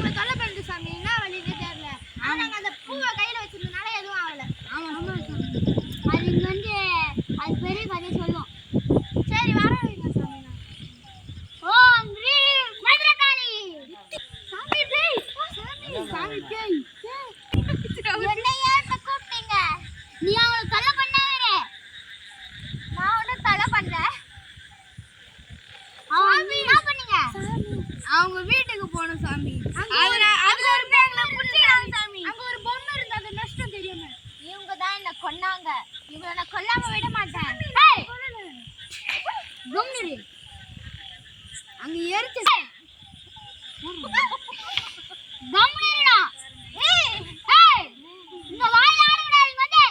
எங்களை தொல்லை பண்ணுது சாமி. என்ன வழின்னு தெரியல. ஆனா நாங்க அந்த பூவை கையில வச்சிருந்தனால எதுவும் ஆகல. அது இங்க வந்து அது பெரிய கதை சொல்லும். சரி வர வைங்க சாமி. ஓம் ரீம் மதுரகாளி. சாமி பேய். சாமி பேய். என்ன ஏன் கூப்பிட்டீங்க? நீ அவங்கள தொல்லை பண்ணாதே. நான் ஒன்னும் தொல்லை பண்ணல. சாமி என்ன பண்ணீங்க? அவங்க வீட்டுக்கு போனோம் சாமி. அதுல ஒரு பேங்க்ல புடிச்சாங்க சாமி. அங்க ஒரு பொம்மை இருந்து அது நஷ்டம் தெரியுமா? இவங்க தான் என்ன கொன்னாங்க. இவங்கள நான் கொல்லாம விட மாட்டேன். ஏய் கும்னிரி அங்க எரிச்சு கும்னிரிடா. ஏய் ஏய் இந்த வாய் ஆடுடா நீ வந்து.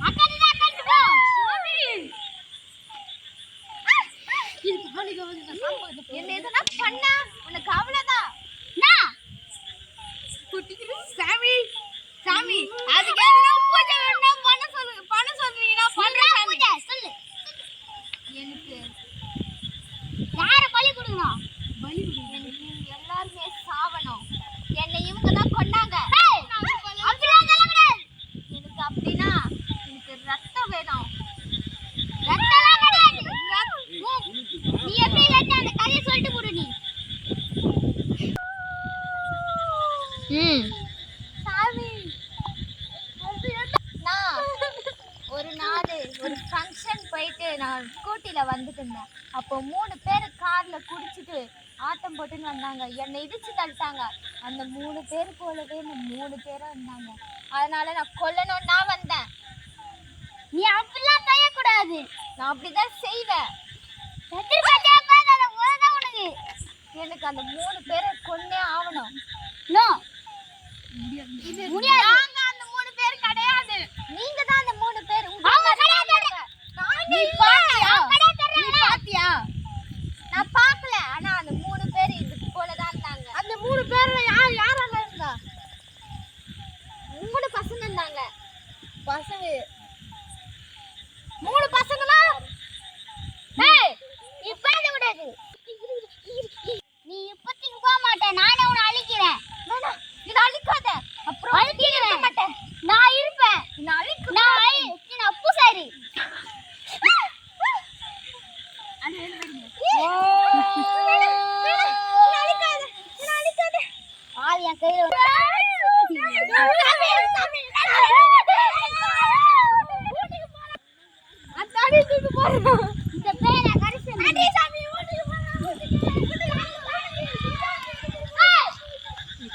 அக்கடடா கட்டுடா. சாமி இது பாலிக வந்து சாப்பாடு என்ன எதனா பண்ணா உனக்கு அவ்வளவுதான். நான் குட்டிக்கிற சாமி சாமி அதுக்கு எதுனா பூஜை வேணும்னா பண்ண சொல்றீங்கன்னா பண்றேன் சாமி. பூஜை சொல்லு. எனக்கு யார பலி கொடுக்கணும்? பலி எனக்கு எல்லாரும் சாவணும். என்னை இவங்க தான் கொன்னாங்க. எனக்கு அப்படின்னா எனக்கு ரத்தம் வேணும். ரத்தம் கிடையாது. நீ எப்படி இல்லாட்டி அந்த கதையை சொல்லிட்டு போடு நீ. சாமி நான் ஒரு நாள் ஒரு ஃபங்க்ஷன் போயிட்டு நான் ஸ்கூட்டில வந்துட்டு இருந்தேன். அப்போ 3 பேர் கார்ல குடிச்சிட்டு ஆட்டம் போட்டுன்னு வந்தாங்க. என்னை இடிச்சு தள்ளிட்டாங்க. அந்த 3 பேர் போலவே இந்த 3 பேரும் இருந்தாங்க. அதனால நான் கொல்லணும் நான் வந்தேன். நீ அப்படிலாம் செய்யக்கூடாது. நான் அப்படிதான் செய்வேன். எனக்கு அந்த 3 பேரை கொன்னே ஆகணும். முடியாது. நாங்க அந்த 3 பேர் கிடையாது. நீங்க தான் அந்த 3 பேர். அவங்க கிடையாது. நீ பாத்தியா? நான் பார்க்கல. ஆனா